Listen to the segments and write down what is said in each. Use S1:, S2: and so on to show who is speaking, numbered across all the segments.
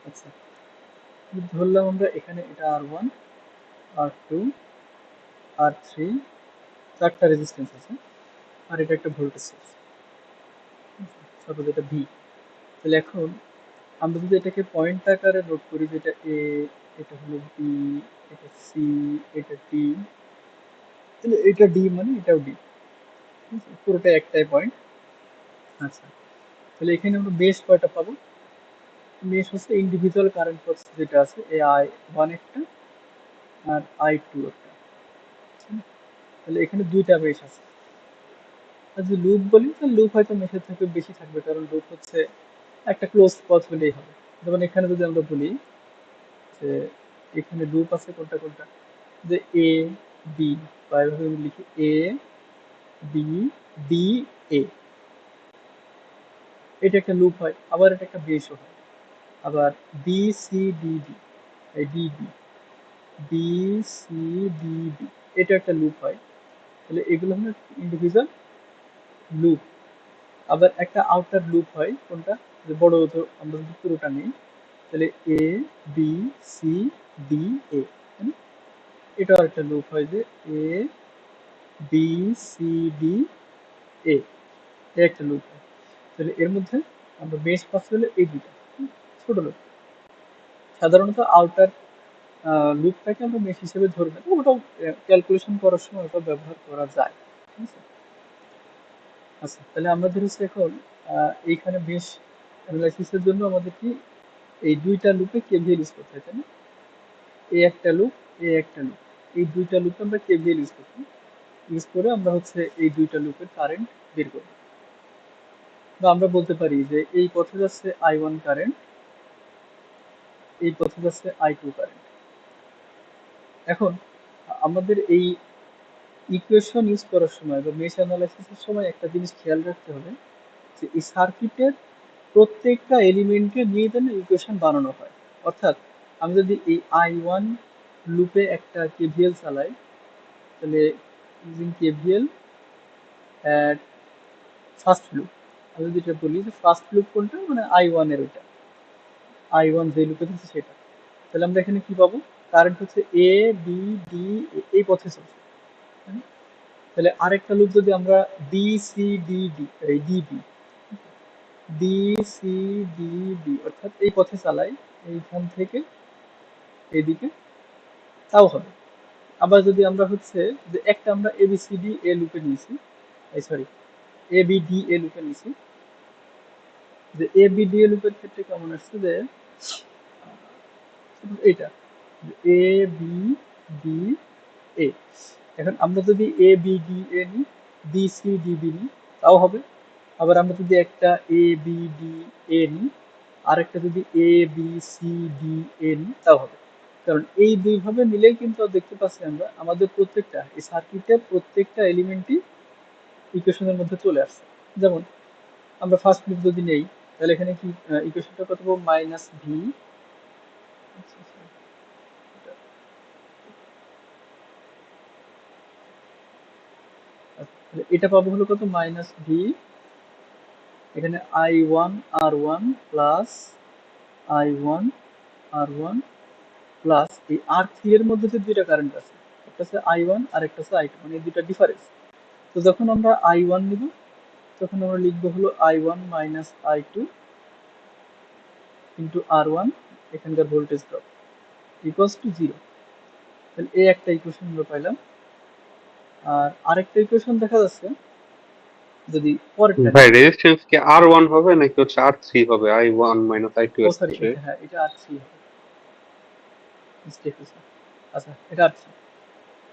S1: আচ্ছা, ধরলাম আমরা এখানে এটা R1, R2, R3, চারটা রেজিস্ট্যান্স আছে, আর এটা একটা ভোল্টেজ সোর্স, সাপোজ এটা ভি। তাহলে এখন আমরা যদি এটাকে পয়েন্ট আকারে নোট করি, যেটা এ, এটা হলো বি, এটা সি, এটা ডি, তাহলে এটা ডি মানে এটাও ডি, পুরোটা একটাই পয়েন্ট। আচ্ছা, তাহলে এখানে আমরা মেশ কয়টা পাবো? মেশ হচ্ছে ইন্ডিভিজুয়াল কারেন্ট সোর্স যেটা আছে, এ আই ওয়ান একটা আর আই টু একটা। তাহলে এখানে দুইটা মেশ আছে। আর যদি লুপ বলি, তাহলে লুপ হয়তো মেশের থেকে বেশি থাকবে, কারণ লুপ হচ্ছে একটা ক্লোজ পথ হলেই হবে। যেমন এখানে যদি আমরা বলি যে এখানে লুপ আছে কোনটা কোনটা, যে এ বি, বা এভাবে আমি লিখি এ বি ডি এ, এটা একটা লুপ হয়, আবার এটা একটা বেসও হয়। আবার বি সি ডি ডি, এই D B, B C D B, এটা একটা লুপ হয়। তাহলে এগুলো হলো ইন্ডিভিজুয়াল লুপ। আবার একটা আউটার লুপ হয় কোনটা, যে বড় তো আমরা যদি পুরোটা নিই, তাহলে A B C D A, এটাও একটা লুপ হয়, যে A B C D A, একটা লুপ হয়। তাহলে এর মধ্যে আমরা বেশ পাচ্ছি হলে এই দুইটা, ছোট লুপ। সাধারণত আউটার লুপটাকে আমরা মেশ হিসেবে ধরে নেব, ওটাও ক্যালকুলেশন করার সময় ওটা ব্যবহার করা যায়, ঠিক আছে। আচ্ছা, তাহলে আমরা ধরেছি এখন এইখানে মেশ অ্যানালাইসিসের জন্য আমাদের কি এই দুইটা লুপে কেভিএল ইউজ করতে হয়, তাই না? এ একটা লুপ, এ একটা লুপ, এই দুইটা লুপে আমরা কেভিএল ইউজ করছি। ইউজ করে আমরা হচ্ছে এই দুইটা লুপের কারেন্ট বের করব। বা আমরা বলতে পারি যে এই পথে যাচ্ছে আই ওয়ান কারেন্ট, এই পথে যাচ্ছে আই টু কারেন্ট। এখন আমাদের এই ইকুয়েশন ইউজ করার সময় বা মেশ অ্যানালাইসিসের সময় একটা জিনিস খেয়াল রাখতে হবে, যে এই সার্কিটের প্রত্যেকটা এলিমেন্টকে নিয়ে যেন ইকুয়েশন বানানো হয়। অর্থাৎ আমি যদি এই আই ওয়ান লুপে একটা কেভিএল চালাই, তাহলে using KVL at first loop, আমি যদি এটা বলি যে ফার্স্ট লুপ কোনটা, মানে আই ওয়ান এর ওইটা, আই ওয়ান যে লুপে দিচ্ছে সেটা, তাহলে আমরা এখানে কি পাবো? কারেন্ট হচ্ছে এ বি ডি, এই পথে চলছে, তাই না? তাহলে আরেকটা লুপ যদি আমরা ডি সি ডি ডি, এই D B, D C D B, অর্থাৎ এই পথে চালাই এইখান থেকে এদিকে, তাও হবে। আবার যদি আমরা হচ্ছে যে একটা আমরা এবিসিডি এ লুপে নিয়েছি, এই sorry A B D A লুপে নিয়েছি, যে এ বি ডি এ লুপের ক্ষেত্রে কেমন আসছে, যে এটা এ বি ডি এ। এখন আমরা যদি এ বি ডি এ নিই, ডি সি ডি বি নিই, তাও হবে। আবার আমরা যদি একটা এ বি ডি এ নিই, আর একটা যদি A B C D A নিই, তাও হবে। কারণ এই দুইভাবে মিলেই কিন্তু দেখতে পাচ্ছি আমরা আমাদের প্রত্যেকটা এই সার্কিটের প্রত্যেকটা এলিমেন্টই ইকুয়েশনের মধ্যে চলে আসছে। যেমন আমরা ফার্স্ট লুপ যদি নেই, তাহলে এখানে কি ইকুয়েশনটা কত পাবো? মাইনাস ভি, এটা পাবো হলো কত? মাইনাস ভি, এখানে I one R one plus I one R one plus এই আর থ্রি এর মধ্যে যে দুইটা কারেন্ট আছে, একটা আছে আই ওয়ান আর একটা আছে আই টু, মানে এই দুইটা ডিফারেন্স। তো যখন আমরা আই ওয়ান নিব, তখন আমরা লিখবো হলো I one minus I two into R one, এখানকার voltage drop, equals to zero. তাহলে এই একটা ইকুয়েশন আমরা পাইলাম। আর আরেকটা ইকুয়েশন দেখা যাচ্ছে, যদি পরেরটা
S2: ভাই
S1: নিই,
S2: রেজিস্ট্যান্স কি R1 হবে নাকি হচ্ছে R3 হবে, I1 মাইনাস I2
S1: ও
S2: এর
S1: সরি,
S2: ক্ষেত্রে?
S1: এটা হ্যাঁ, এটা আর থ্রি হবে, মিস্টেক হয়েছে। আচ্ছা, এটা আর থ্রি,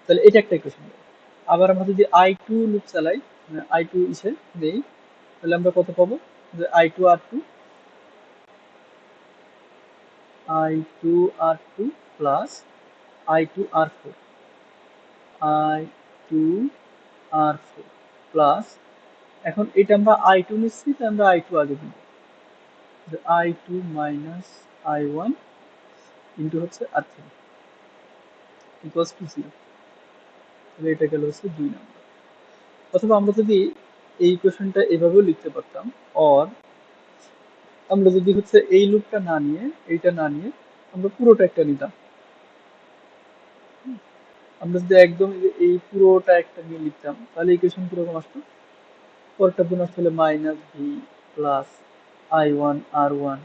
S1: তাহলে এটা একটা ইকুয়েশন। আবার আমরা যদি আই টু লুপ চালাই, আই টু ইসে নেই, তাহলে আমরা কত পাবো? যে I two R two, I two R two plus I two R four, I two R four plus, এখন এটা আমরা আই টু নিচ্ছি, তাই আমরা আই টু আগে দিব, যে I two minus I one into হচ্ছে R three, equals to zero. তাহলে এটা গেল হচ্ছে 2 নম্বর। অথবা আমরা যদি এই ইকুয়েশনটা এভাবেও লিখতে পারতাম, অর আমরা যদি হচ্ছে এই লুপটা না নিয়ে, এইটা না নিয়ে আমরা পুরোটা একটা নিতাম, আমরা যদি একদম এই পুরোটা একটা নিয়ে লিখতাম, তাহলে ইকুয়েশন কিরকম আসতো? পরেরটা গুণ আসতে হলে minus V plus I1 R1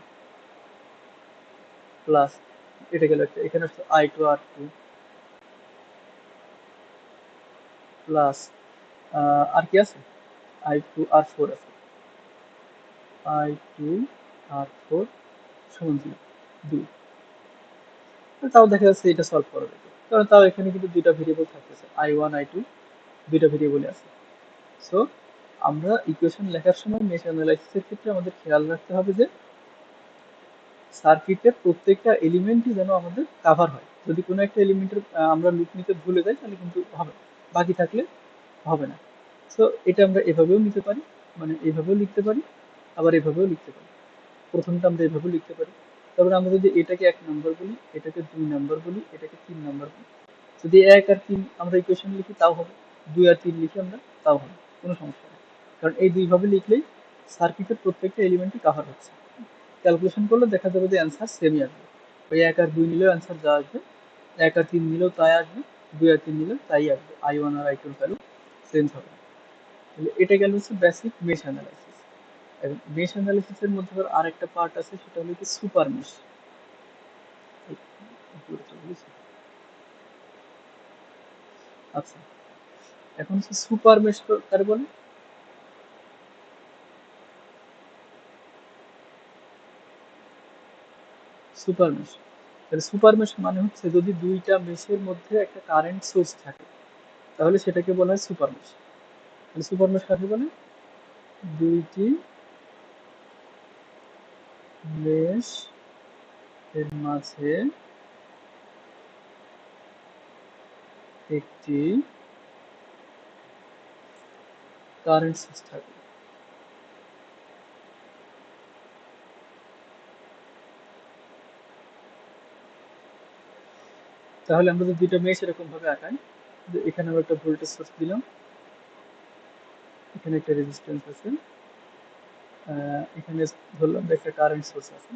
S1: plus, এটা গেল একটা, এখানে আসতো I2 R2 প্লাস, আর কি আছে, I2 R4 আছে, I2 R4 সমান 2। তাও দেখা যাচ্ছে এটা সলভ করা যেত, কারণ তাও এখানে কিন্তু দুইটা ভেরিয়েবল থাকতেছে, I1 I2 দুইটা ভেরিয়েবলই আছে। সো আমরা ইকুয়েশন লেখার সময় মেশ অ্যানালাইসিসের ক্ষেত্রে আমাদের খেয়াল রাখতে হবে যে সার্কিটের প্রত্যেকটা এলিমেন্টই যেন আমাদের কাভার হয়। যদি কোনো একটা এলিমেন্টের আমরা লুপ নিতে ভুলে যাই তাহলে কিন্তু হবে না, বাকি থাকলে হবে না। সো এটা আমরা এভাবেও নিতে পারি, মানে এভাবেও লিখতে পারি, আবার এভাবেও লিখতে পারি। প্রথমটা আমরা এভাবেও লিখতে পারি, তারপরে আমরা যদি এটাকে 1 নম্বর বলি, এটাকে 2 নম্বর বলি, এটাকে 3 নম্বর বলি, যদি 1 আর 3 আমরা ইকুয়েশন লিখি তাও হবে, 2 আর 3 লিখি আমরা তাও হবে, কোনো সমস্যা নেই। কারণ এই দুইভাবে লিখলেই সার্কিটের প্রত্যেকটা এলিমেন্টই কাভার হচ্ছে। ক্যালকুলেশন করলে দেখা যাবে যে অ্যান্সার সেমই আসবে, ওই 1 আর 2 নিলেও অ্যান্সার যা আসবে, 1 আর 3 নিলেও তাই আসবে, 2 আর 3 নিলেও তাই আসবে, I1 আর I2 ভ্যালু চেঞ্জ হবে না। তাহলে এটা গেল হচ্ছে বেসিক মেশ অ্যানালাইসিস। এবং মেশ অ্যানালিসিসের মধ্যে আবার আরেকটা পার্ট আছে, সেটা হলো কি সুপার মেশ। আচ্ছা, এখন হচ্ছে সুপার মেশ কারে বলে? সুপার মেশ, তাহলে সুপার মেশ মানে হচ্ছে যদি দুইটা মেশের মধ্যে একটা কারেন্ট সোর্স থাকে, তাহলে সেটাকে বলা হয় সুপার মেশ। তাহলে সুপার মেশ কাকে বলে? দুইটি মেশ এর মাঝে একটি কারেন্ট সোর্স থাকে। তাহলে আমরা যদি দুইটা মেশ এরকম ভাবে আঁকাই, যে এখানে আমরা একটা ভোল্টেজ সোর্স দিলাম, এখানে একটা রেজিস্ট্যান্স আছে, এখানে ধরলাম যে একটা কারেন্ট সোর্স আছে,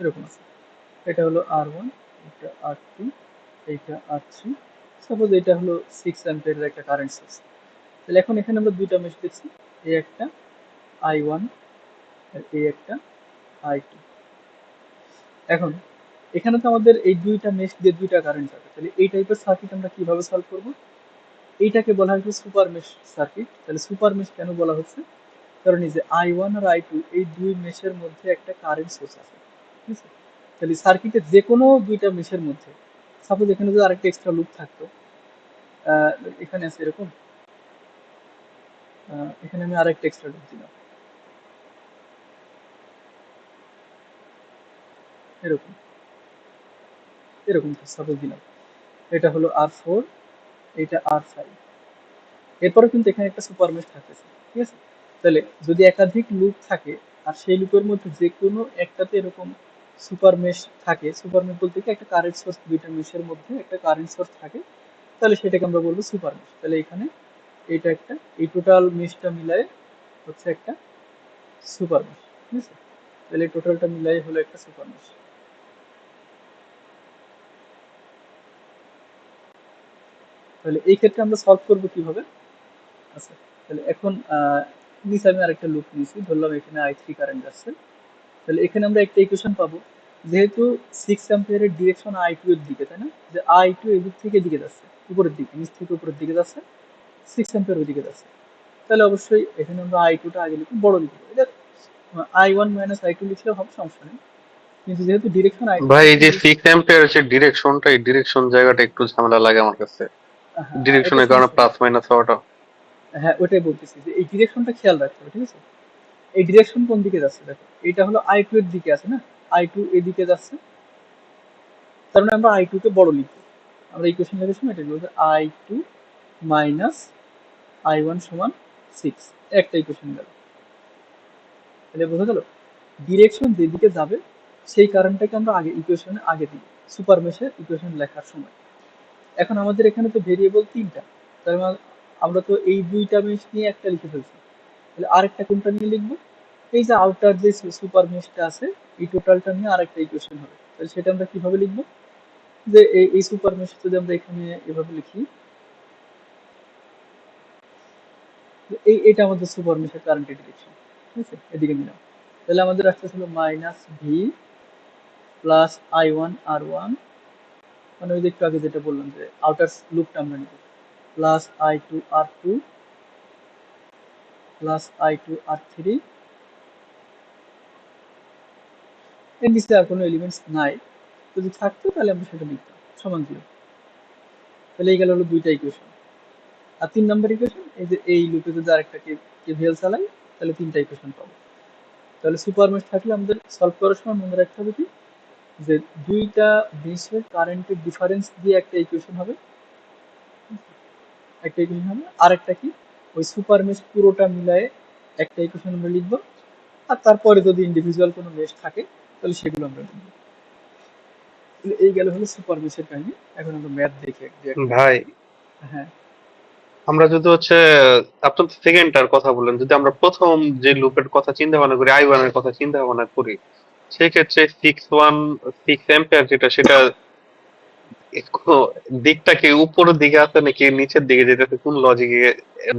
S1: এরকম আছে। এটা হলো R1, এটা R2, এইটা R3, সাপোজ এটা হলো 6 অ্যাম্পিয়ারের একটা কারেন্ট সোর্স। তাহলে এখন এখানে আমরা দুইটা মেশ দেখছি, এই একটা I1 আর এই একটা I2। এখন এখানে তো আমাদের এই দুইটা মেশ দিয়ে দুইটা কারেন্ট যাবে, তাহলে এই টাইপের সার্কিট আমরা কিভাবে সলভ করব? এইটাকে বলা হচ্ছে সুপার মেশ সার্কিট। তাহলে সুপার মেশ কেন বলা হচ্ছে? কারণ এই যে I1 আর I2 এই দুই মেশের মধ্যে একটা কারেন্ট সোর্স আছে, ঠিক আছে? তাহলে সার্কিটের যে কোনো দুইটা মেশের মধ্যে, সাপোজ এখানে যদি আরেকটা এক্সট্রা লুপ থাকতো, আহ, এখানে আছে এরকম, এখানে আমি আরেকটা এক্সট্রা লুপ দিলাম এরকম, এরকম সাপোজ দিলাম, এটা হলো R4, এটা R5, এরপরে কিন্তু এখানে একটা সুপার মেশ থাকতেছে, ঠিক আছে? তাহলে যদি একাধিক লুপ থাকে আর সেই লুপের মধ্যে যে কোনো একটাতে এরকম সুপার মেশ থাকে, সুপার মেশ বলতে কি একটা কারেন্ট সোর্স, দুইটা মেশের মধ্যে একটা কারেন্ট সোর্স থাকে, তাহলে সেটাকে আমরা বলবো সুপার মেশ। তাহলে এখানে এইটা একটা, এই টোটাল মেশটা মিলায়ে হচ্ছে একটা সুপার মেশ, ঠিক আছে? তাহলে টোটালটা মিলাই হলো একটা সুপার মেশ। তাহলে এই ক্ষেত্রে আমরা সলভ করবো কিভাবে? আচ্ছা, তাহলে এখন নিচে আমি আরেকটা লুপ নিয়েছি, ধরলাম এখানে I3 কারেন্ট যাচ্ছে, তাহলে এখানে আমরা একটা ইকুয়েশন পাবো, যেহেতু 6 অ্যাম্পিয়ারের ডিরেকশন I2 এর দিকে, তাই না? যে I2 এদিক থেকে এদিকে যাচ্ছে, উপরের দিকে, নিচ থেকে উপরের দিকে যাচ্ছে, 6 অ্যাম্পিয়ার ওইদিকে যাচ্ছে, তাহলে অবশ্যই এখানে আমরা I2টা আগে লিখবো, বড় লিখবো, এটা I1 - I2 লিখলেও হবে, সমস্যা নেই। কিন্তু যেহেতু ডিরেকশন I2
S2: ভাই
S1: থেকে
S2: এই যে 6 অ্যাম্পিয়ার যে ডিরেকশনটা, এই ডিরেকশন জায়গাটা একটু ঝামেলা লাগে আমার কাছে,
S1: হ্যাঁ, এটা
S2: ডিরেকশনের কারণে
S1: সমস্যা নেই।
S2: প্লাস মাইনাস হওয়াটা।
S1: হ্যাঁ, ওটাই বলতেছি যে এই ডিরেকশনটা খেয়াল রাখতে হবে, ঠিক আছে? এই ডিরেকশন কোন দিকে যাচ্ছে দেখো, এটা হলো I2 এর দিকে আছে না, I2 এদিকে যাচ্ছে, তার মানে আমরা I2 কে বড় লিখবো। আমরা ইকুয়েশন লেখার সময় এটা বলবো I2 মাইনাস I1 সমান 6, একটা ইকুয়েশন গেল। তাহলে বোঝা গেল ডিরেকশন যেদিকে যাবে সেই কারেন্টটাকে আমরা আগে ইকুয়েশনে আগে দিই সুপার মেশের ইকুয়েশন লেখার সময়। এখন আমাদের এখানে তো ভেরিয়েবল তিনটা, তার মানে আমরা তো এই দুইটা মেশ নিয়ে একটা লিখে ফেলছি, তাহলে আরেকটা কোনটা নিয়ে লিখবো? এই যে আউটার যে সুপার মেশটা আছে এই টোটালটা নিয়ে আরেকটা ইকুয়েশন হবে, তাহলে সেটা আমরা কিভাবে লিখবো? যে এই সুপার মেশ যদি আমরা এখানে এভাবে লিখি, এটা আমাদের সুপার মেশের কারেন্টের ডিরেকশন, ঠিক আছে, এদিকে নিলাম। তাহলে আমাদের আসতেছিল minus V plus I one R one, মানে ওই যে একটু আগে যেটা বললাম যে আউটার লুপটা আমরা নিব, plus I two R two plus I two R three, এর নিচে আর কোনো এলিমেন্টস নাই, যদি থাকতো তাহলে আমরা সেটা লিখতাম সমান 0। তাহলে এই গেল হলো দুইটা ইকুয়েশন। আর 3 নাম্বার ইকুয়েশন, এই যে এই লুপে যদি আরেকটা কেভিএল চালাই তাহলে 3টা ইকুয়েশন পাবো। তাহলে সুপার মেশ থাকলে আমাদের সলভ করার সময় মনে রাখতে হবে কি, যে দুইটা মেশের কারেন্টের ডিফারেন্স দিয়ে একটা ইকুয়েশন হবে, আর একটা কি ওই সুপার মেশ পুরোটা মিলায়ে একটা ইকুয়েশন আমরা লিখবো, আর তারপরে যদি ইন্ডিভিজুয়াল কোনো মেশ থাকে তাহলে সেগুলো আমরা লিখবো। তাহলে এই গেল হলো সুপার মেশের কাহিনী। এখন আমরা ম্যাথ দেখি এক দুই একটা।
S2: ভাই
S1: হ্যাঁ,
S2: আমরা যদি হচ্ছে আপনার সেকেন্ডটার কথা বললেন, যদি আমরা প্রথম যে লুপের কথা চিন্তা ভাবনা করি, আই ওয়ান এর কথা চিন্তা ভাবনা করি, সেক্ষেত্রে 6 1 6 অ্যাম্পিয়ার যেটা, সেটা দিকটা কি উপরের দিকে আছে নাকি নিচের দিকে যেতেছে? কোন লজিকে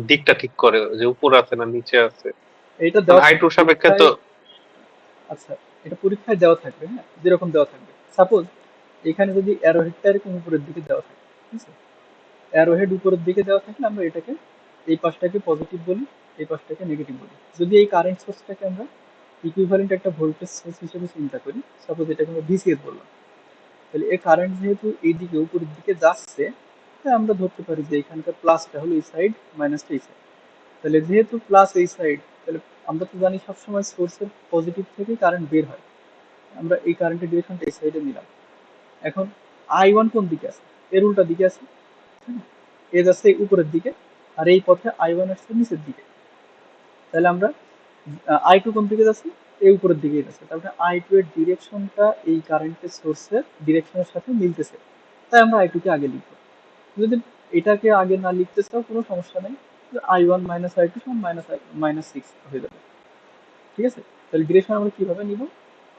S2: দিকটা ঠিক করে যে উপরে আছে না নিচে আছে?
S1: এটা
S2: কারণ
S1: দেওয়া
S2: আই
S1: থাকবে
S2: টু সাপেক্ষে
S1: পরীক্ষায়।
S2: তো
S1: আচ্ছা, এটা পরীক্ষায় দেওয়া থাকবে, হ্যাঁ, যেরকম দেওয়া থাকবে। সাপোজ এখানে যদি অ্যারোহেডটা এরকম উপরের দিকে দেওয়া থাকে, ঠিক আছে, অ্যারোহেড উপরের দিকে দেওয়া থাকলে আমরা এটাকে এই পাশটাকে পজিটিভ বলি, এই পাশটাকে নেগেটিভ বলি। যদি এই কারেন্ট সোর্সটাকে আমরা ইকুইভ্যালেন্ট একটা ভোল্টেজ সোর্স হিসেবে চিন্তা করি, সাপোজ এটাকে আমরা ভিসিএস বললাম, তাহলে এই কারেন্ট যেহেতু এইদিকে উপরের দিকে যাচ্ছে, তাই আমরা ধরতে পারি যে এখানকার প্লাসটা হলো এই সাইড, মাইনাসটা এই সাইড। তাহলে যেহেতু প্লাস এই সাইড, তাহলে আমরা তো জানি সবসময় সোর্সের পজিটিভ থেকে কারেন্ট বের হয়, আমরা এই কারেন্টের ডিরেকশনটা এই সাইডে নিলাম। এখন আই ওয়ান কোন দিকে আছে? এর উল্টা দিকে আছে, তাই না? এ যাচ্ছে উপরের দিকে, আর এই পথে আই ওয়ান আসছে নিচের দিকে। তাহলে আমরা আই টু কোন দিকে যাচ্ছে? এই উপরের দিকে যাচ্ছে, তারপরে আই টু এর ডিরেকশনটা এই কারেন্টের সোর্সের ডিরেকশনের সাথে মিলতেছে, তাই আমরা আই টু কে আগে লিখবো। যদি এটাকে আগে না লিখতে চাও কোনো সমস্যা নেই, I one minus I two সমান মাইনাস সিক্স হয়ে যাবে, ঠিক আছে। তাহলে ডিরেকশন আমরা কিভাবে নিব?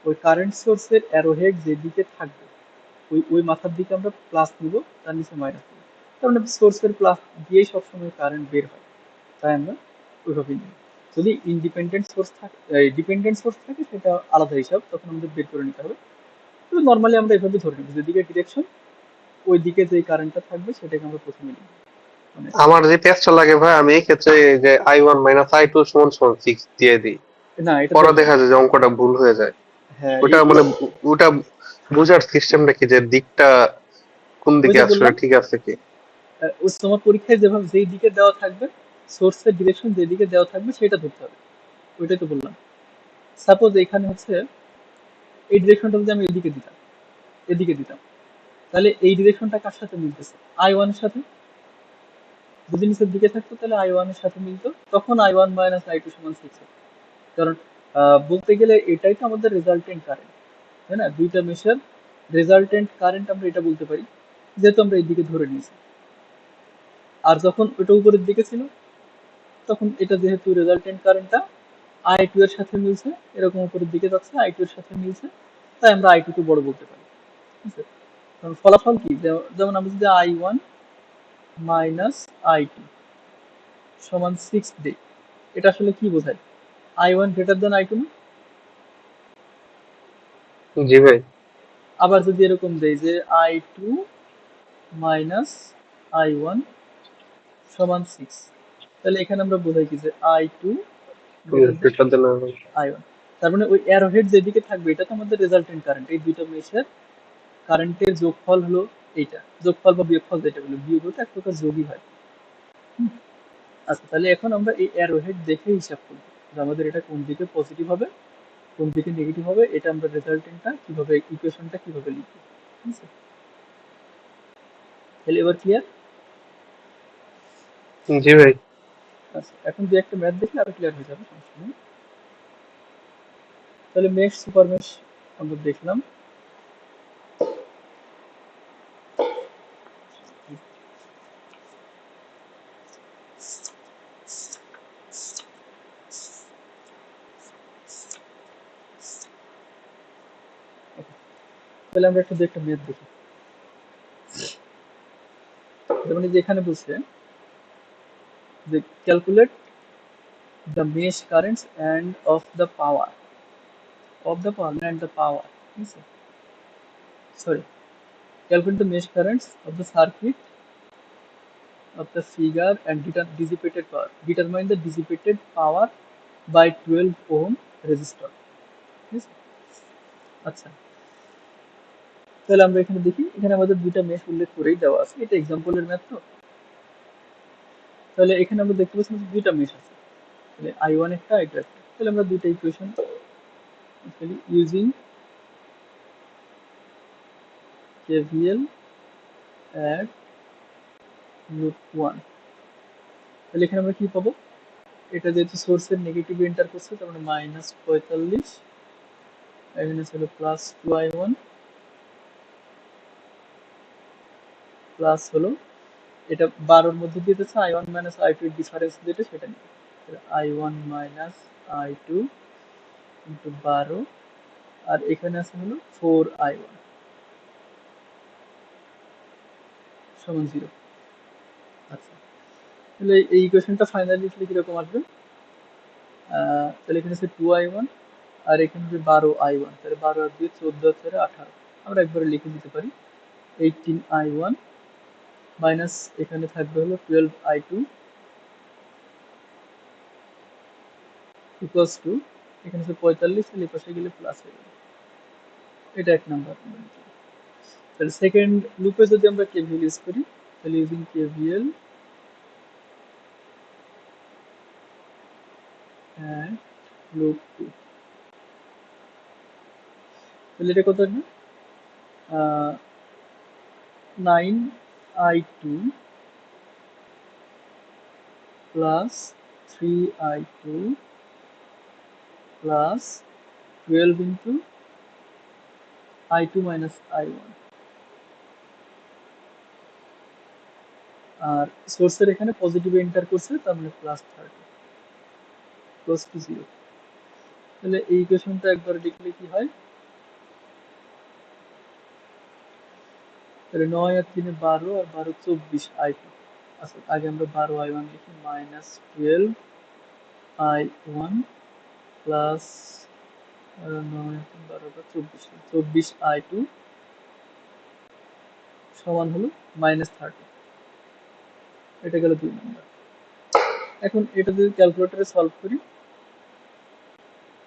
S1: ওই কারেন্ট সোর্সের অ্যারোহেড যেদিকে থাকবে ওই ওই মাথার দিকে আমরা প্লাস নিব, তার নিচে মাইনাস নিব। তার মানে সোর্সের প্লাস দিয়েই সবসময় কারেন্ট বের হয়, তাই আমরা ওইভাবেই নিব। যদি ইন্ডিপেন্ডেন্ট সোর্স থাকে, ডিপেন্ডেন্ট সোর্স থাকে সেটা আলাদা হিসাব, তখন আমাদের বের করে নিতে হবে। তবে নর্মালি আমরা এভাবে ধরে নেব, যেদিকে ডিরেকশন ওই দিকে যে কারেন্টটা থাকবে সেটাকে আমরা প্রথমে নিব, মানে
S2: আমার যে টেস্টটা লাগে ভাই, আমি এই ক্ষেত্রে এই যে I1 - I2 = 6 দিয়ে দিই।
S1: না এটা
S2: পরে
S1: ধরবো না।
S2: দেখা যায় যে অঙ্কটা ভুল হয়ে যায়।
S1: হ্যাঁ,
S2: ওটা মানে ওটা বোঝার সিস্টেমটা কি, যে দিকটা কোন
S1: ওই
S2: দিকে
S1: যে
S2: আসলে
S1: বললাম,
S2: ঠিক আছে কি?
S1: ওই তোমার পরীক্ষায় যেভাবে যেই দিকে দেওয়া থাকবে, সোর্সের ডিরেকশন যেদিকে দেওয়া থাকবে সেটা ধরতে হবে, ওইটাই তো বললাম। সাপোজ এখানে হচ্ছে এই ডিরেকশনটা যদি আমি এদিকে দিতাম, তাহলে এই ডিরেকশনটা কার সাথে মিলতেছে? আই ওয়ান এর সাথে। যদি নিচের দিকে থাকতো তাহলে আই ওয়ান এর সাথে মিলতো, তখন I one minus I two সমান সিক্স। কারণ বলতে গেলে এটাই তো আমাদের রেজাল্টেন্ট কারেন্ট, তাই না? দুইটা মেশের রেজাল্টেন্ট কারেন্ট আমরা এটা বলতে পারি, যেহেতু আমরা এইদিকে ধরে নিয়েছি। আর যখন ওটা উপরের দিকে ছিল, তখন এটা যেহেতু রেজাল্টেন্ট কারেন্টটা আই টু এর সাথে মিলছে, এরকম উপরের দিকে যাচ্ছে, আই টু এর সাথে মিলছে, তাই আমরা আই টু কে বড় বলতে পারি, ঠিক আছে। কারণ ফলাফল কি, যেমন আমরা যদি I one minus I two সমান সিক্স দিই, এটা আসলে কি বোঝায়? I one greater than I two না?
S2: জি ভাই।
S1: আবার যদি এরকম দেই যে I two minus I one সমান সিক্স, তাহলে এখানে আমরা বোঝাই কি যে আই টু গ্রেটার দেন
S2: সেটা দিলে
S1: আই ওয়ান। তার মানে ওই অ্যারোহেড যেদিকে থাকবে এটা তো আমাদের রেজাল্টেন্ট কারেন্ট, এই দুইটা মেশের কারেন্টের যোগফল হলো এইটা, যোগফল বা বিয়োগফল যেটা বলে, বিয়োগ হতে এক প্রকার যোগই হয়। হুম, আচ্ছা, তাহলে এখন আমরা এই অ্যারোহেড দেখে হিসাব করবো যে আমাদের এটা কোন দিকে পজিটিভ হবে কোন দিকে নেগেটিভ হবে, এটা আমরা রেজাল্টেন্টটা কিভাবে, ইকুয়েশনটা কিভাবে লিখবো, ঠিক আছে। তাহলে এবার ক্লিয়ার?
S2: জি ভাই।
S1: আচ্ছা, এখন দু একটা ম্যাথ দেখলে আরো ক্লিয়ার হয়ে যাবে, সমস্যা নেই। তাহলে মেশ সুপার মেশ আমরা দেখলাম। তাহলে আমরা একটা ম্যাথ দেখি। তার মানে যেখানে বলছে যে calculate the mesh currents and of the power, ঠিক আছে, sorry, calculate the mesh currents of the circuit of the figure and dissipated power. Determine the dissipated power by 12 ohm resistor. ঠিক আছে? আচ্ছা, তাহলে আমরা এখানে দেখি, এখানে আমাদের দুইটা মেশ উল্লেখ করেই দেওয়া আছে, এটা এক্সাম্পলের ম্যাথ তো। তাহলে এখানে আমরা দেখতে পাচ্ছি যে দুইটা মেশ আছে, তাহলে I1 একটা I2 একটা। তাহলে আমরা দুইটা equation using KVL at loop 1, তাহলে এখানে আমরা কি পাবো, এটা যেহেতু সোর্সের নেগেটিভ এন্টার করছে, তার মানে -45, এখানে ছিল +2I1 প্লাস হলো, এটা 12-র মধ্যে দিয়ে দিচ্ছে I1 মাইনাস I2 এর ডিফারেন্স যেটা সেটা নিয়ে, I1 মাইনাস I2 ইন্টু 12, আর এখানে আছে হলো 4I1 সমান 0। আচ্ছা, তাহলে এই ইকুয়েশনটা ফাইনালি লিখলে কিরকম আসবে, তাহলে এখানে আছে 2I1 আর এখানে যে 12I1, তাহলে 12 আর 2 14 আর 18, আমরা একবারে লিখে দিতে পারি 18I1 মাইনাস এখানে থাকবে হলো 12I2 ইকুয়ালস টু, এখানে আছে 45, তাহলে এই পাশে গেলে প্লাস হয়ে যাবে। এটা এক নাম্বার। তাহলে সেকেন্ড লুপে যদি আমরা কেভিএল ইউজ করি, তাহলে ইউজিং কেভিএল অ্যান্ড লুপ 2, তাহলে এটা কত আসবে, 9I2 plus 3I2 plus 12 into I2 minus I1, আর সোর্সের এখানে পজিটিভ এন্টার করছে, তার মানে +30 ক্লোজ টু 0। তাহলে এই ইকুয়েশনটা একবার লিখলে কি হয়, তাহলে 9 আর 3 12 আর 12 24I2। আচ্ছা, আগে আমরা 12I1 লিখি, -12I1 প্লাস 9 12 24, 24I2 সমান হলো -30। এটা গেল 2 নম্বর। এখন এটা যদি ক্যালকুলেটরে সলভ করি,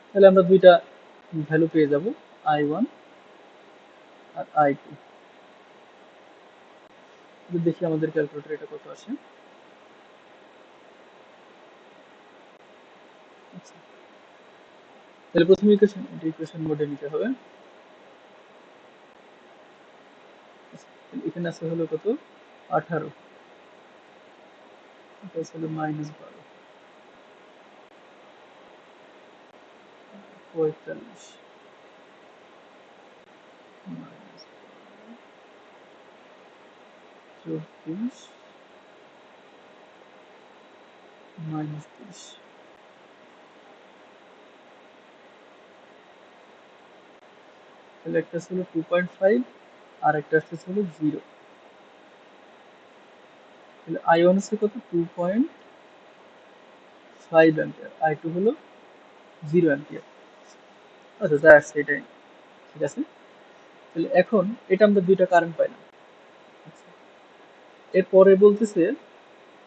S1: তাহলে আমরা দুইটা ভ্যালু পেয়ে যাব, I1 আর I2। দেখি আমাদের ক্যালকুলেটরে এটা কত আসে। আচ্ছা, তাহলে প্রথম ইকুয়েশন, এটা ইকুয়েশন মোডে নিতে হবে। আচ্ছা, তাহলে এখানে আছে হলো কত, 18, এটা হলো -12, 45 -24 -30, তাহলে একটা ছিল 2.5 আর একটা আসছে ছিল 0। তাহলে I1 হচ্ছে কত, 2.5 অ্যাম্পিয়ার, I2 হলো 0 অ্যাম্পিয়ার। আচ্ছা, যা আসছে এটাই ঠিক আছে। তাহলে এখন এটা আমরা দুইটা কারেন্ট পাইলাম। আচ্ছা, এরপরে বলতেছে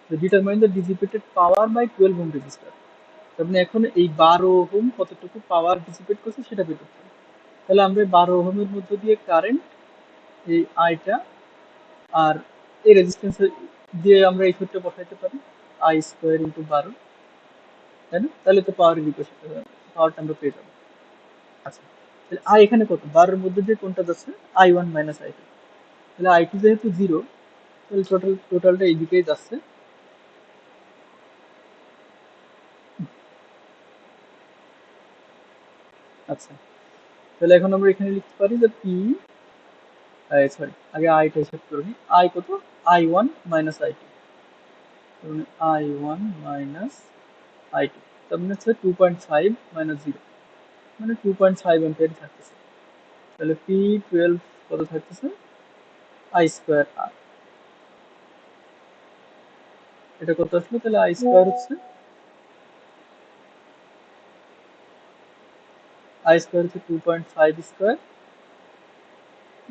S1: determine the dissipated power by 12 ohm resistor, তার মানে এখন এই 12 ওহম কতটুকু পাওয়ার ডিসিপেট করছে সেটা বের করতে হবে। তাহলে আমরা 12 ওহমের মধ্য দিয়ে কারেন্ট, এই আইটা, আর এই রেজিস্ট্যান্স দিয়ে আমরা এই সূত্রে বসাইতে পারি, I² × 12, তাই না? তাহলে তো পাওয়ারের ইকুয়েশন, পাওয়ারটা আমরা পেয়ে যাবো। আচ্ছা, তাহলে আই এখানে কত, 12-এর মধ্যে দিয়ে কোনটা যাচ্ছে, I1 মাইনাস I2, তাহলে I2 যেহেতু 0, তাহলে টোটালটা এই দিকেই যাচ্ছে। আচ্ছা, তাহলে এখন আমরা এখানে লিখতে পারি যে পি, সরি আগে আইটা হিসাব করে নিই, আই কত, I1 মাইনাস I2, তার মানে I1 মাইনাস I2, তার মানে হচ্ছে 2.5 মাইনাস 0, মানে 2.5 অ্যাম্পিয়ার থাকতেছে। তাহলে P12 কত থাকতেছে, আই স্কোয়ার আর, এটা কত আসলো, তাহলে আই স্কোয়ার হচ্ছে, আই স্কোয়ার হচ্ছে 2.5 স্কোয়ার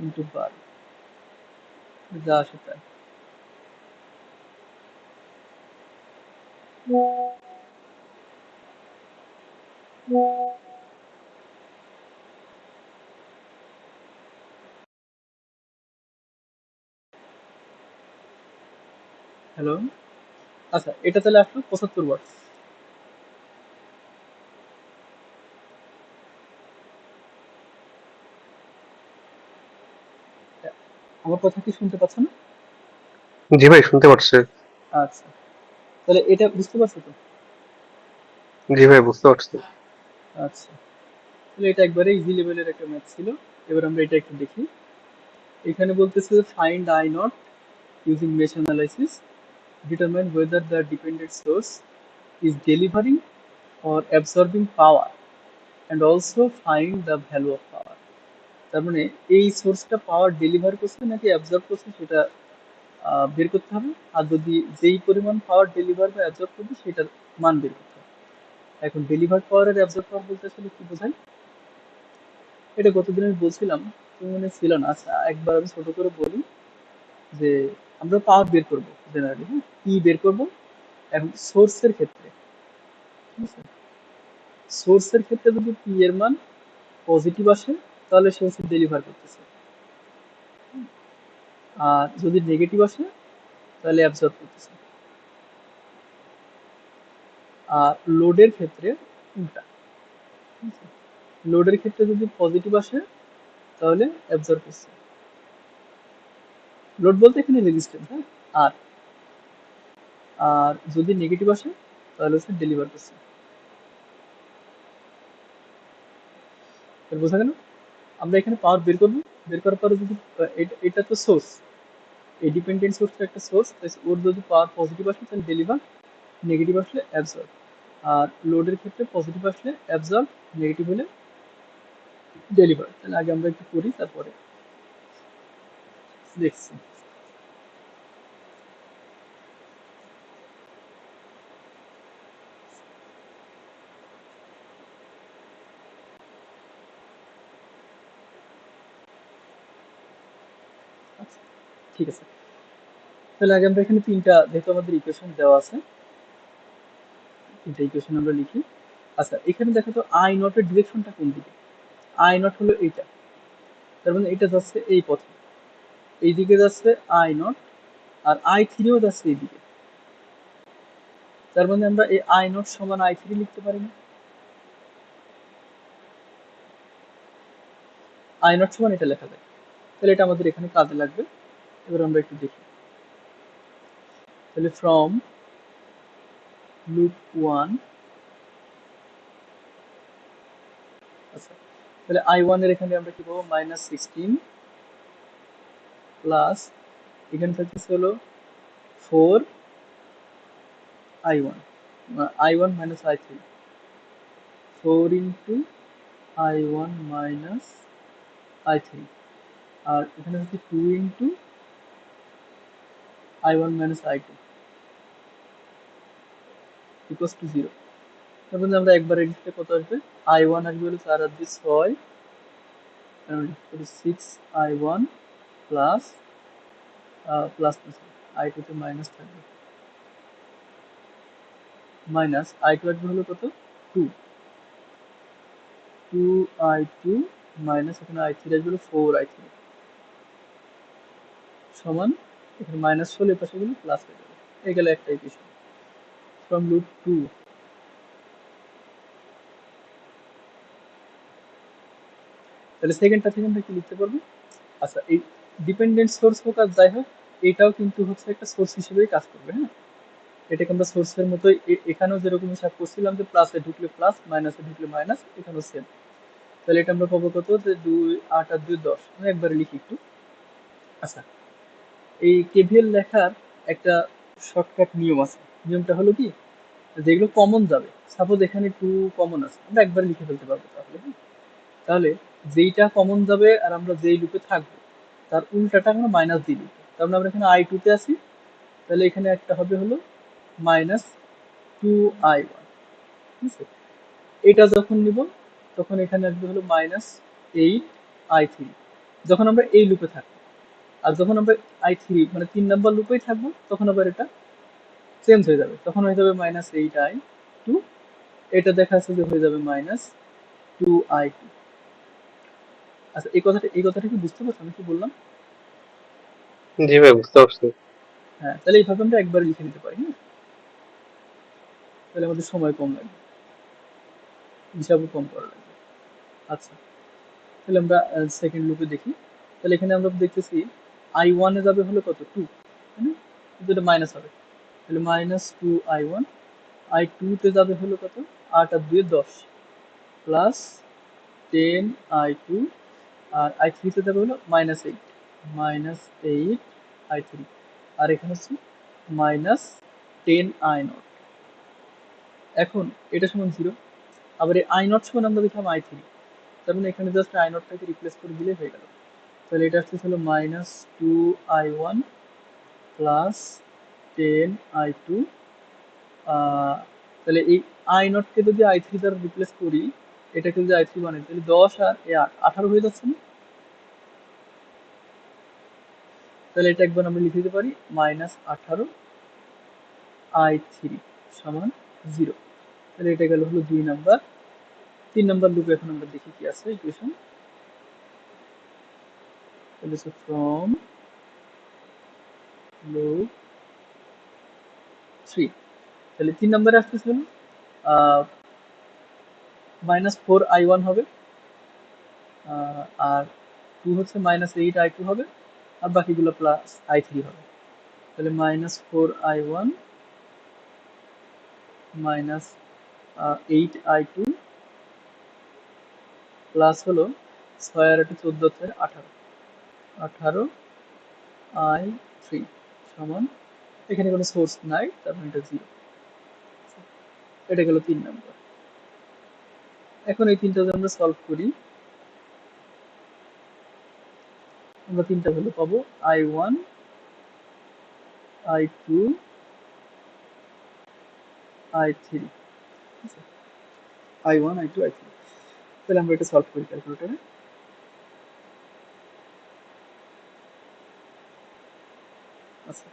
S1: ইন্টু 12, যা আসে তাই। হ্যালো, আচ্ছা এটা তাহলে আসলো 75 ওয়াট। আমার কথা কি শুনতে পাচ্ছ না?
S2: জি ভাই, শুনতে পারছি।
S1: আচ্ছা, তাহলে এটা বুঝতে পারছো তো?
S2: জি ভাই, বুঝতে পারছি।
S1: আচ্ছা, তাহলে এটা একবারে ইজি লেভেলের একটা ম্যাথ ছিল। এবার আমরা এটা একটু দেখি। এখানে বলতেছে find I not using mesh analysis, determine whether the dependent source is delivering or absorbing power and also find the value of power। তার মানে এই সোর্সটা পাওয়ার ডেলিভার করছে নাকি অ্যাবজর্ব করছে সেটা বের করতে হবে, আর যদি যেই পরিমাণ পাওয়ার ডেলিভার বা অ্যাবজর্ব করবে সেটার মান বের করতে হবে। এখন ডেলিভার পাওয়ার আর অ্যাবজর্ব পাওয়ার বলতে আসলে কি বোঝায়, এটা গতদিন আমি বলছিলাম, তুমি মনে ছিল না। আচ্ছা একবার আমি ছোট করে বলি যে আমরা পাওয়ার বের করবো জেনারেলি, হ্যাঁ কি বের করব, এখন সোর্সের ক্ষেত্রে, ঠিক আছে, সোর্সের ক্ষেত্রে যদি পি এর মান পজিটিভ আসে তাহলে সে হচ্ছে ডেলিভার করতেছে, আর যদি নেগেটিভ আসে তাহলে অ্যাবজর্ব করতেছে। আর লোডের ক্ষেত্রে উল্টা, ঠিক আছে? লোডের ক্ষেত্রে যদি পজিটিভ আসে তাহলে অ্যাবজর্ব করছে, লোড বলতে এখানে রেজিস্ট্যান্স, হ্যাঁ, আর আর যদি নেগেটিভ আসে তাহলে হচ্ছে ডেলিভার করছে। তাহলে বোঝা গেল, আমরা এখানে পাওয়ার বের করবো, বের করার পরে যদি এটা তো সোর্স, এই ডিপেন্ডেন্ট সোর্সটা একটা সোর্স, ওর যদি পাওয়ার পজিটিভ আসে তাহলে ডেলিভার, নেগেটিভ আসলে অ্যাবজর্ব। আর লোডের ক্ষেত্রে পজিটিভ আসলে অ্যাবজর্ব, নেগেটিভ হলে ডেলিভার। তাহলে আগে আমরা একটু করি তারপরে দেখছি। আচ্ছা ঠিক আছে, তাহলে আগে আমরা এখানে তিনটা, যেহেতু আমাদের ইকুয়েশন দেওয়া আছে, তিনটা ইকুয়েশন আমরা লিখি। আচ্ছা এখানে দেখো তো আই নটের ডিরেকশনটা কোন দিকে, আই নট হলো এইটা, তার মানে এটা যাচ্ছে এই পথে, এইদিকে যাচ্ছে আই নট, আর আই থ্রিও যাচ্ছে এইদিকে, তার মানে আমরা এই আই নট সমান আই থ্রি লিখতে পারি না, আই নট সমান এটা লেখা যায়, তাহলে এটা আমাদের এখানে কাজে লাগবে। এবার আমরা একটু দেখি, তাহলে ফ্রম লুপ ওয়ান, আচ্ছা তাহলে আই ওয়ান এর এখানে আমরা কি পাবো, -16 প্লাস, এখানে থাকতেছে হলো 4 I1, I1 minus I3, 4 into I1 minus I3, আর এখানে হচ্ছে 2 into I1 minus I2 equals to 0। তার মানে আমরা একবার এডিটে কত আসবে, I1 আসবে হলো 4 আর 2 6, 6 I1 প্লাস প্লাস I2 তে মাইনাস থাকবে, মাইনাস I2 আসবে হলো কত, 2, 2I2 মাইনাস এখানে I3 আসবে হলো 4I3 সমান, এখানে মাইনাস হলে এ পাশে গেলে প্লাস হয়ে যাবে, এই গেলে একটা ইকুয়েশন ফ্রম লুপ 2। তাহলে সেকেন্ডটা থেকে আমরা কি লিখতে পারবো, আচ্ছা এই ডিপেন্ডেন্ট সোর্স হোক আর যাই হোক, এটাও কিন্তু হচ্ছে একটা সোর্স হিসেবেই কাজ করবে, হ্যাঁ, এটাকে আমরা সোর্সের মতোই এখানেও যেরকম হিসাব করছিলাম যে প্লাসে ঢুকলে প্লাস, মাইনাসে ঢুকলে মাইনাস, এখানেও সেম। তাহলে এটা আমরা পাবো কত, যে 2 8 আর 2 10। আমি একবারে লিখি একটু। আচ্ছা, এই কেভিএল লেখার একটা শর্টকাট নিয়ম আছে। নিয়মটা হলো কি, যেগুলো কমন যাবে, সাপোজ এখানে 2 কমন আছে, আমরা একবারে লিখে ফেলতে পারবো তাহলে, হ্যাঁ? তাহলে যেইটা কমন যাবে আর আমরা যেই লুপে থাকবো তার উল্টাটা আমরা মাইনাস দিয়ে দিব। তার মানে আমরা এখানে i2 তে আছি, তাহলে এখানে একটা হবে হলো -2i1, ঠিক আছে? এটা যখন নিব তখন এখানে আসবে হলো -8i3, যখন আমরা এই লুপে থাকবো। আর যখন আমরা i3 মানে 3 নাম্বার লুপেই থাকবো তখন আবার এটা চেঞ্জ হয়ে যাবে, তখন হয়ে যাবে -8i2। এটা দেখা যাচ্ছে যে হয়ে যাবে -2i2। আচ্ছা, এই কথাটা কি বুঝতে পারছো আমি কি বললাম?
S2: জি ভাই, বুঝতে পারছি।
S1: হ্যাঁ, তাহলে এইভাবে আমরা একবার লিখে নিতে পারি, হ্যাঁ? তাহলে আমাদের সময় কম লাগবে, হিসাবও কম করা লাগবে। আচ্ছা, তাহলে আমরা সেকেন্ড লুপে দেখি। তাহলে এখানে আমরা দেখতেছি i1 এ যাবে হলো কত, 2, তাই না? কিন্তু এটা মাইনাস হবে, তাহলে -2i1। i2 তে যাবে হলো কত, 8 আর 2 10, প্লাস 10i2। আর i3 তে যাবে হলো -8, -8i3। আর এখানে হচ্ছে -10i0। এখন এটা সমান 0। আবার এই i0 সমান আমরা দেখলাম i3, তার মানে এখানে জাস্ট i0টাকে রিপ্লেস করে দিলেই হয়ে গেল। তাহলে এটা আসছে ছিল -2i1 প্লাস 10i2। তাহলে এই i0 কে যদি i3 দ্বারা রিপ্লেস করি, এটাকে যদি i3 বানাই, তাহলে 10 আর 8 18 হয়ে যাচ্ছে না? তাহলে এটা একবার আমরা লিখে দিতে পারি -18i3 সমান 0। তাহলে এটা গেল হলো 2 নাম্বার। 3 নাম্বার লুপে এখন আমরা দেখি কি আছে ইকুয়েশন। তাহলে ফ্রম লুপ 3, তাহলে 3 নাম্বারে আসতেছে হলো -4i1 হবে, আর 2 হচ্ছে -8i2 হবে, আর বাকিগুলো প্লাস i3 হবে। তাহলে -4i1 -8i2 প্লাস হলো 6 আর 8 14 হচ্ছে 18, 18i3 সমান, এখানে কোনো সোর্স নাই তার মানে এটা 0। এটা গেল 3 নাম্বার। এখন এই তিনটা যদি আমরা সলভ করি, আমরা তিনটা ভ্যালু পাবো i1, i2, i3, i1, i2, i3। তাহলে আমরা এটা সলভ করি ক্যালকুলেটরে। আচ্ছা,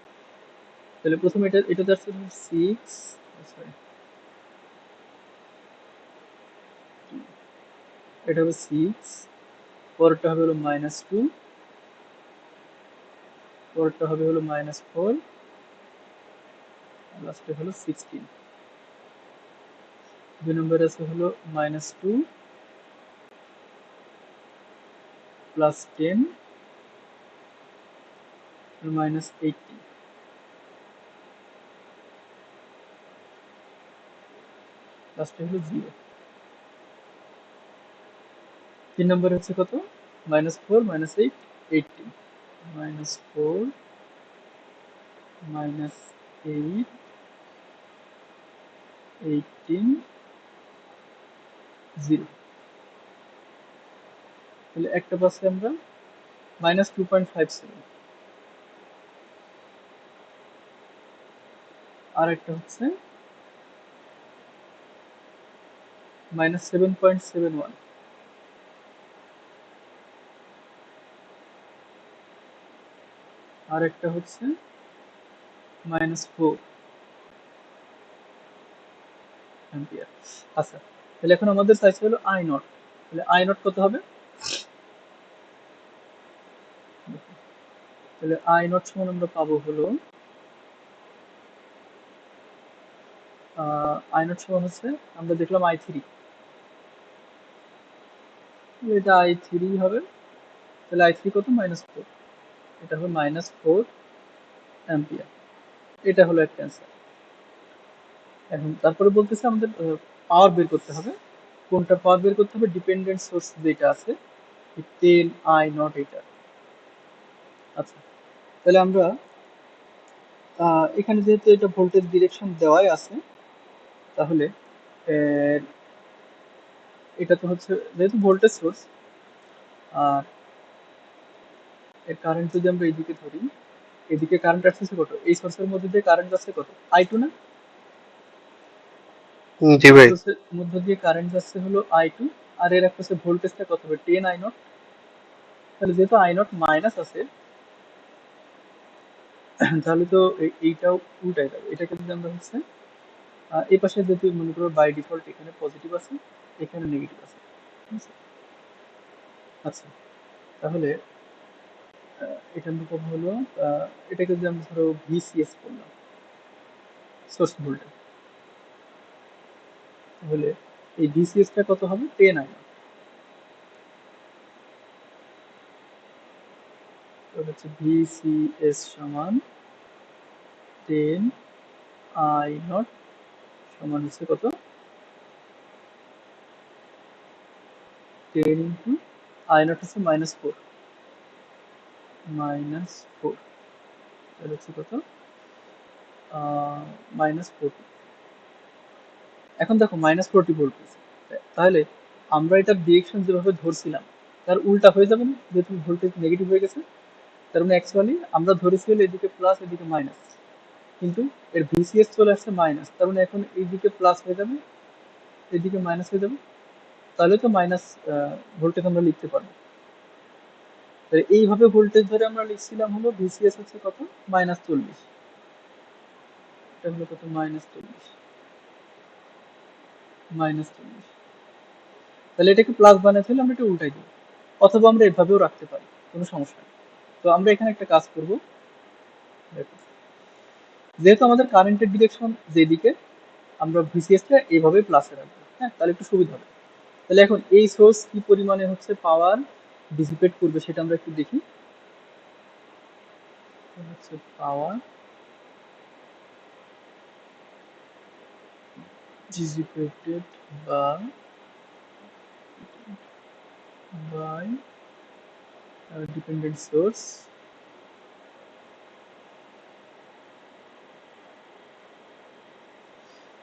S1: তাহলে প্রথমে এটা যাচ্ছে 6, সরি, এটা হবে 6, পরেরটা হবে হলো -2, পরেরটা হবে হলো -4, লাস্টে হলো 16। 2 নম্বরে আছে হলো -2 প্লাস 10 -18, লাস্টে হলো 0। 3 নম্বরে হচ্ছে কত, -4 -8, 18, -4 -8, 18, 0। তাহলে একটা পাচ্ছি আমরা -2.57, আর একটা হচ্ছে -7.71, আর একটা হচ্ছে -4 অ্যাম্পিয়ার। আচ্ছা, তাহলে এখন আমাদের চাইছে হলো i0। তাহলে i0 কত হবে, তাহলে i0 সমান আমরা পাবো হলো i0 সমান হচ্ছে, আমরা দেখলাম i3, এটা i3 হবে। তাহলে i3 কত, -4, এটা হবে -4 অ্যাম্পিয়ার। এটা হলো একটা অ্যান্সার। এখন তারপরে বলতেছে আমাদের পাওয়ার বের করতে হবে। কোনটার পাওয়ার বের করতে হবে? ডিপেন্ডেন্ট সোর্স যেটা আছে 10 I0 এটা। আচ্ছা, তাহলে আমরা এখানে যেহেতু এটা ভোল্টেজ ডিরেকশন দেওয়াই আছে, তাহলে আহ, এটা তো হচ্ছে যেহেতু ভোল্টেজ সোর্স, আর এর কারেন্ট যদি আমরা এইদিকে ধরি, এদিকে কারেন্ট আসছে কত? এই সোর্সের মধ্যে দিয়ে কারেন্ট যাচ্ছে কত? I2 না?
S2: জি
S1: এই
S2: ভাই।
S1: সোর্সের মধ্যে দিয়ে কারেন্ট যাচ্ছে হলো I2, আর এর একটা ভোল্টেজটা কত হবে? 10 I0। তাহলে যেহেতু I0 মাইনাস আছে, তাহলে তো এইটাও উল্টাই যাবে। এটাকে যদি আমরা হচ্ছে এই পাশে যদি মনে করো বাই ডিফল্ট এখানে পজিটিভ আছে, এখানে নেগেটিভ আছে, ঠিক আছে? আচ্ছা, তাহলে এটার কথা হলো এটাকে যদি আমরা ধরো VCS করলাম, সোর্স ভোল্টেজ, তাহলে এই VCS টা কত হবে? 10 I0। তো হচ্ছে VCS সমান 10I0 সমান হচ্ছে কত? 10 ইন্টু I0 হচ্ছে -4, -4, তাহলে হচ্ছে কত? -40। এখন দেখো -40 ভোল্টেজ, তাহলে আমরা এটার ডিরেকশন যেভাবে ধরছিলাম তার উল্টা হয়ে যাবে না? যেহেতু ভোল্টেজ নেগেটিভ হয়ে গেছে, তার মানে অ্যাকচুয়ালি আমরা ধরেছি হলো এদিকে প্লাস এদিকে মাইনাস, কিন্তু এর VCS চলে আসছে মাইনাস, তার মানে এখন এইদিকে প্লাস হয়ে যাবে, এদিকে মাইনাস হয়ে যাবে, তাহলে তো মাইনাস ভোল্টেজ আমরা লিখতে পারবো। তাহলে এইভাবে ভোল্টেজ ধরে আমরা লিখছিলাম হলো VCS হচ্ছে কত? -40। এটা হলো কত? -40, -40। তাহলে এটাকে প্লাস বানাতে হলে আমরা এটা উল্টাই দিব, অথবা আমরা এভাবেও রাখতে পারি, কোনো সমস্যা নেই। তো আমরা এখানে একটা কাজ করব, দেখো, যেহেতু আমাদের কারেন্টের ডিরেকশন যেদিকে, আমরা VCS টা এইভাবে প্লাসে রাখবো, হ্যাঁ, তাহলে একটু সুবিধা হবে। তাহলে এখন এই সোর্স কি পরিমাণে হচ্ছে পাওয়ার ডিসিপেট করবে সেটা আমরা একটু দেখি। হচ্ছে পাওয়ার ডিসিপেটেড বা বাই ডিপেন্ডেন্ট সোর্স,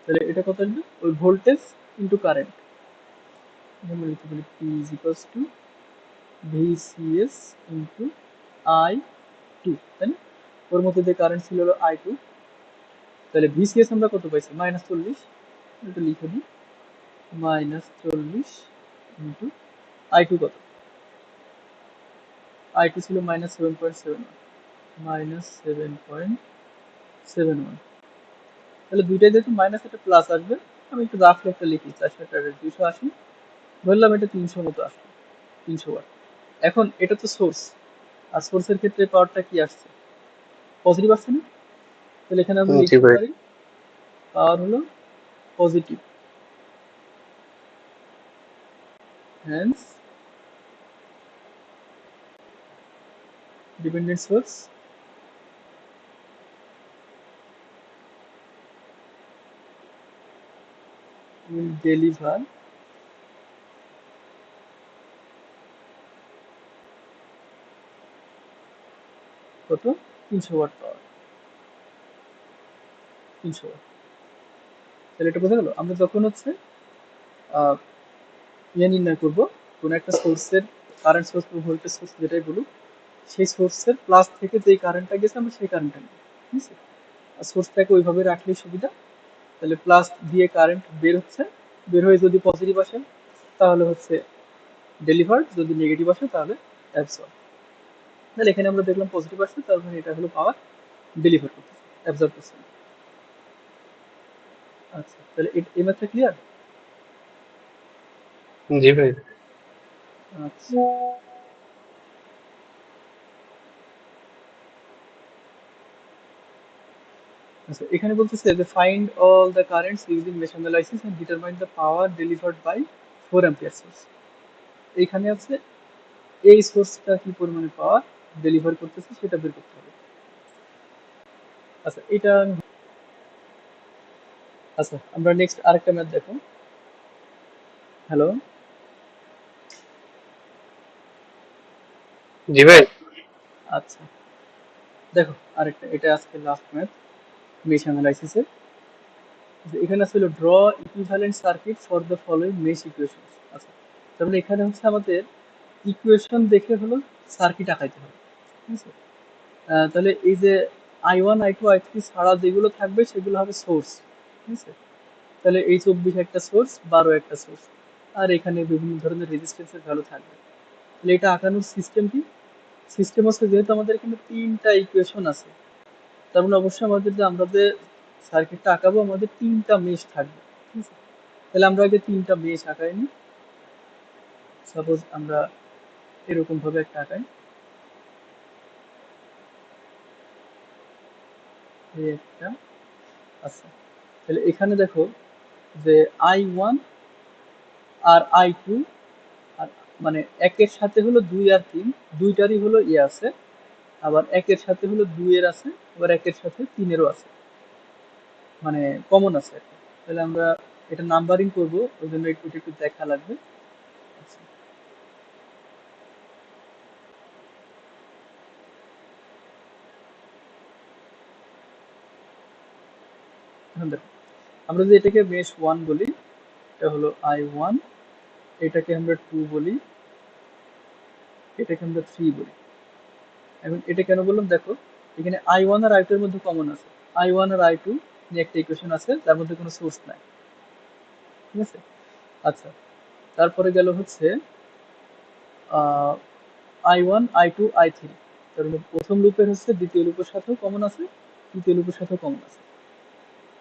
S1: তাহলে এটা কত আসবে? ওই ভোল্টেজ ইন্টু কারেন্ট, আমরা লিখতে পারি P is equals to VCS into I2, তাই না? ওর মধ্যে যে কারেন্ট ছিল হলো I2, তাহলে VCS আমরা কত পাইছি? -40, এটা লিখে দিই, -40 ইন্টু I2 কত? I2 ছিল -7.71, -7.71। তাহলে দুইটাই যেহেতু মাইনাস, একটা প্লাস আসবে। আমি একটু রাফলি একটা লিখি, 480, ধরলাম এটা 300 মতো আসবে, 300 ওয়াট। এখন এটা তো সোর্স, আর সোর্সের ক্ষেত্রে পাওয়ারটা কি আসছে? পজিটিভ আসছে না? তাহলে এখানে আমরা
S2: জি
S1: লিখতে
S2: ভাই।
S1: পারি পাওয়ার হলো positive, hence dependent source will deliver কত? 300 ওয়াট পাওয়ার, 300 ওয়াট। তাহলে এটা বোঝা গেল? আমরা যখন হচ্ছে আহ, নির্ণয় করব কোন একটা সোর্সের, কারেন্ট সোর্স বা ভোল্টেজ সোর্স যেটাই বলুক, সেই সোর্সের প্লাস থেকে যেই কারেন্টটা গেছে আমরা সেই কারেন্টটা নিই, ঠিক আছে? আর সোর্সটাকে ওইভাবে রাখলেই সুবিধা। তাহলে প্লাস দিয়ে কারেন্ট বের হচ্ছে, বের হয়ে যদি পজিটিভ আসে তাহলে হচ্ছে ডেলিভার্ড, যদি নেগেটিভ আসে তাহলে অ্যাবসর্ব। তাহলে এখানে আমরা দেখলাম পজিটিভ আসছে, তার মানে এটা হলো পাওয়ার ডেলিভার করতেছে, অ্যাবসর্ব করছে না। আচ্ছা, তাহলে এই ম্যাথটা ক্লিয়ার?
S2: জি ভাই।
S1: আচ্ছা, আচ্ছা, এখানে বলতেছে যে find all the currents using mesh analysis and determine the power delivered by 4 ampere source. এইখানে আছে এই সোর্সটা কি পরিমাণে পাওয়ার ডেলিভার করতেছে সেটা বের করতে হবে। আচ্ছা, এটা আচ্ছা, আমরা নেক্সট আরেকটা ম্যাথ দেখো। হ্যালো।
S2: জি ভাই।
S1: আচ্ছা, দেখো আরেকটা, এটা আজকে লাস্ট ম্যাথ মেশ অ্যানালাইসিসের। এখানে আসলে draw equivalent circuit for the following mesh equation. আচ্ছা, তার মানে এখানে হচ্ছে আমাদের ইকুয়েশন দেখে হলো সার্কিট আঁকাইতে হবে, ঠিক আছে? তাহলে এই যে I1 I2 I3 ছাড়া যেগুলো থাকবে সেগুলো হবে সোর্স, ঠিক আছে? তাহলে এই 24 একটা সোর্স, 12 একটা সোর্স, আর এখানে বিভিন্ন ধরনের রেজিস্ট্যান্সের ভ্যালু থাকবে। তাহলে এটা আঁকানোর সিস্টেম কি? সিস্টেম হচ্ছে, যেহেতু আমাদের এখানে তিনটা ইকুয়েশন আছে, তার মানে অবশ্যই আমাদের যে আমরা যে সার্কিটটা আঁকাবো আমাদের তিনটা মেশ থাকবে, ঠিক আছে? তাহলে আমরা আগে তিনটা মেশ আঁকাই নিই। সাপোজ আমরা এরকম ভাবে একটা আঁকাই, এই একটা। আচ্ছা, তাহলে এখানে দেখো যে I1 আর I2, আর মানে একের সাথে হলো 2 আর 3, দুইটারই হলো ইয়ে আছে, আবার একের সাথে হলো 2 এর আছে, আবার একের সাথে 3 এরও আছে, মানে কমন আছে আর কি। তাহলে আমরা এটা নাম্বারিং করব, ওই জন্য একটু একটু দেখা লাগবে। আচ্ছা, এখন দেখো, আমরা যদি এটাকে মেশ 1 বলি, এটা হলো I1, এটাকে আমরা 2 বলি, এটাকে আমরা 3 বলি। এখন এটা কেন বললাম দেখো, এখানে I1 আর I2 এর মধ্যে কমন আছে। I1 আর I2 নিয়ে একটা ইকুয়েশন আছে, তার মধ্যে কোনো সোর্স নাই, ঠিক আছে? আচ্ছা, তারপরে গেল হচ্ছে I1 I2 I3, তার মানে প্রথম লুপের হচ্ছে দ্বিতীয় লুপের সাথেও কমন আছে, তৃতীয় লুপের সাথেও কমন আছে।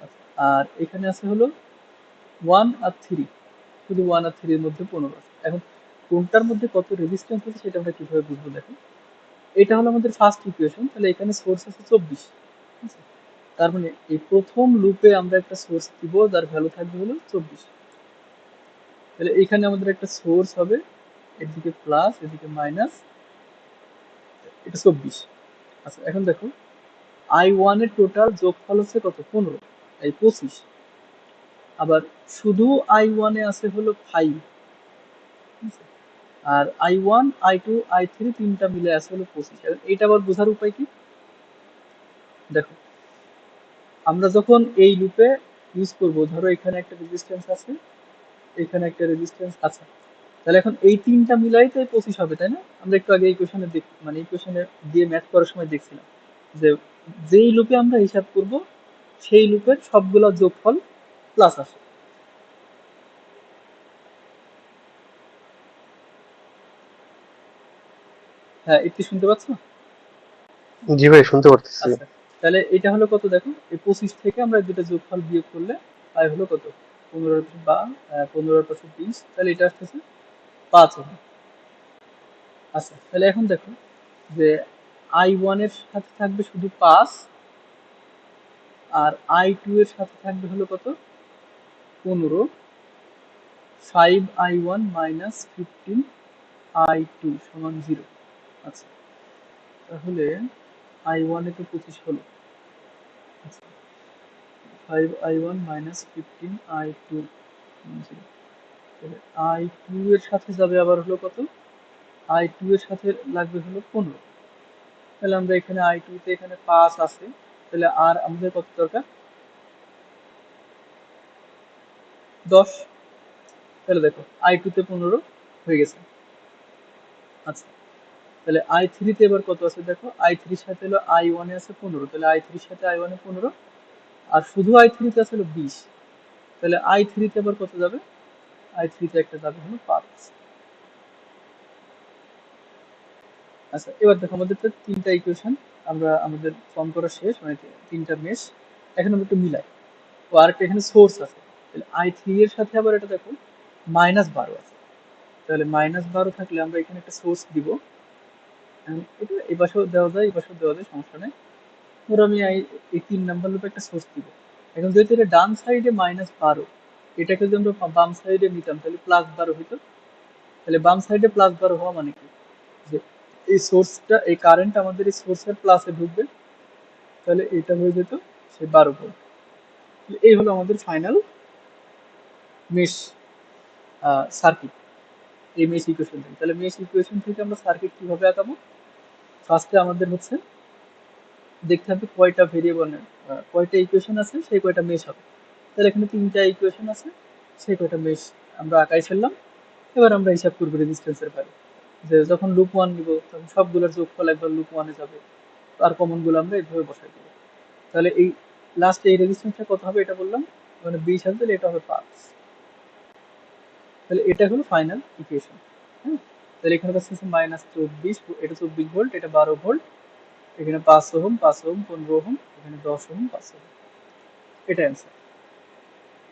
S1: আচ্ছা, আর এখানে আছে হলো 1 আর 3, শুধু 1 আর 3 এর মধ্যে 15 আছে। এখন কোনটার মধ্যে কত রেজিস্ট্যান্স আছে সেটা আমরা কিভাবে বুঝবো দেখো। এটা হলো আমাদের ফার্স্ট ইকুয়েশন, তাহলে এখানে সোর্স আছে 24, ঠিক আছে? তার মানে এই প্রথম লুপে আমরা একটা সোর্স দিব, যার ভ্যালু থাকবে হলো 24। তাহলে এখানে আমাদের একটা সোর্স হবে, এদিকে প্লাস এদিকে মাইনাস, এটা 24। আচ্ছা, এখন দেখো I1 এর টোটাল যোগফল হচ্ছে কত, 15, এই 25। আবার শুধু I1 এ আছে হলো 5, ঠিক আছে? আর I1 I2 I3 তিনটা মিলে আছে হলো 25। এখন এটা আবার বোঝার উপায় কি? দেখো, আমরা যখন এই লুপে ইউজ করব, ধরো এখানে একটা রেজিস্ট্যান্স আছে, এখানে একটা রেজিস্ট্যান্স আছে, তাহলে এখন এই তিনটা মিলাই তো 25 হবে, তাই না? আমরা একটু আগে ইকুয়েশনে দেখ, মানে ইকুয়েশনে দিয়ে ম্যাথ করার সময় দেখছিলাম যে যেই লুপে আমরা হিসাব করব সেই লুপের সবগুলা যোগফল প্লাস আসে। হ্যাঁ, একটু শুনতে পাচ্ছ?
S2: জি ভাই, শুনতে পারতেছি।
S1: আচ্ছা, তাহলে এটা হলো কত দেখো, এই 25 থেকে আমরা দুটো যোগফল বিয়োগ করলে পাই হলো কত, 15 বা 15 × 20, তাহলে এটা আসতেছে 5 হবে। আচ্ছা, তাহলে এখন দেখো যে I1 এর সাথে থাকবে শুধু 5, আর I2 এর সাথে থাকবে হলো কত, 15। 5I1 মাইনাস 15I2 সমান 0। আচ্ছা, তাহলে I1 এ তো 25 হলো। আচ্ছা, 5I1 মাইনাস 15I2 সমান 0। তাহলে I2 এর সাথে যাবে আবার হলো কত, I2 এর সাথে লাগবে হলো 15। তাহলে আমরা এখানে I2 তে এখানে 5 আছে, তাহলে আর আমাদের কত দরকার, 10। তাহলে দেখো I2 তে 15 হয়ে গেছে। আচ্ছা, তাহলে I3 তে এবার কত আছে দেখো, I3 এর সাথে হলো I1 এ আছে 15, তাহলে I3 এর সাথে I1 এ 15, আর শুধু I3 তে আছে হলো 20। তাহলে I3 তে আবার কত যাবে, I3 তে একটা যাবে হলো 5। আচ্ছা, এবার দেখো আমাদের তো তিনটা ইকুয়েশন আমরা আমাদের ফর্ম করা শেষ, মানে তিনটা মেশ। এখন আমরা একটু মিলাই। ও আরেকটা এখানে সোর্স আছে, তাহলে I3 এর সাথে আবার এটা দেখো -12 আছে। তাহলে -12 থাকলে আমরা এখানে একটা সোর্স দিব। এটা এই পাশেও দেওয়া যায়, এই পাশেও দেওয়া যায়, সমস্যা নেই। ধরো আমি এই 3 নাম্বার লুপে একটা সোর্স দিব। এখন যেহেতু এটা ডান সাইডে -12, এটাকে যদি আমরা বাম সাইডে নিতাম তাহলে +12 হইতো। তাহলে বাম সাইডে +12 হওয়া মানে কি, যে এই সোর্সটা, এই কারেন্ট আমাদের এই সোর্সের প্লাসে ঢুকবে, তাহলে এটা হয়ে যেত সে 12 ভোল্ট। এই হলো আমাদের ফাইনাল মেশ। সার্কিট, এই মেশ ইকুয়েশন থেকে। তাহলে মেশ ইকুয়েশন থেকে আমরা সার্কিট কিভাবে আঁকাবো? ফার্স্টে আমাদের হচ্ছে দেখতে হবে কয়টা ভেরিয়েবল, কয়টা ইকুয়েশন আছে, সেই কয়টা মেশ হবে। তাহলে এখানে 3টা ইকুয়েশন আছে, সেই কয়টা মেশ আমরা আঁকাই ফেললাম। এবার আমরা হিসাব করবো রেজিস্ট্যান্সের ভ্যালু, যে যখন লুপ ওয়ান নিব তখন সবগুলোর যোগফল একবার লুপ ওয়ানে যাবে, আর কমন গুলো আমরা এইভাবে বসাই দেবো। তাহলে এই লাস্ট এই রেজিস্ট্যান্সটা কত হবে এটা বললাম, মানে 20 হবে, তাহলে এটা হবে 5। তাহলে এটা হলো ফাইনাল ইকুয়েশন। হ্যাঁ, তাহলে এখানে কাছে -24, এটা 24 ভোল্ট, এটা 12 ভোল্ট, এখানে 5 ওহম 5 ওহম 15 ওহম, এখানে 10 ওহম 5 ওহম, এটা অ্যান্সার।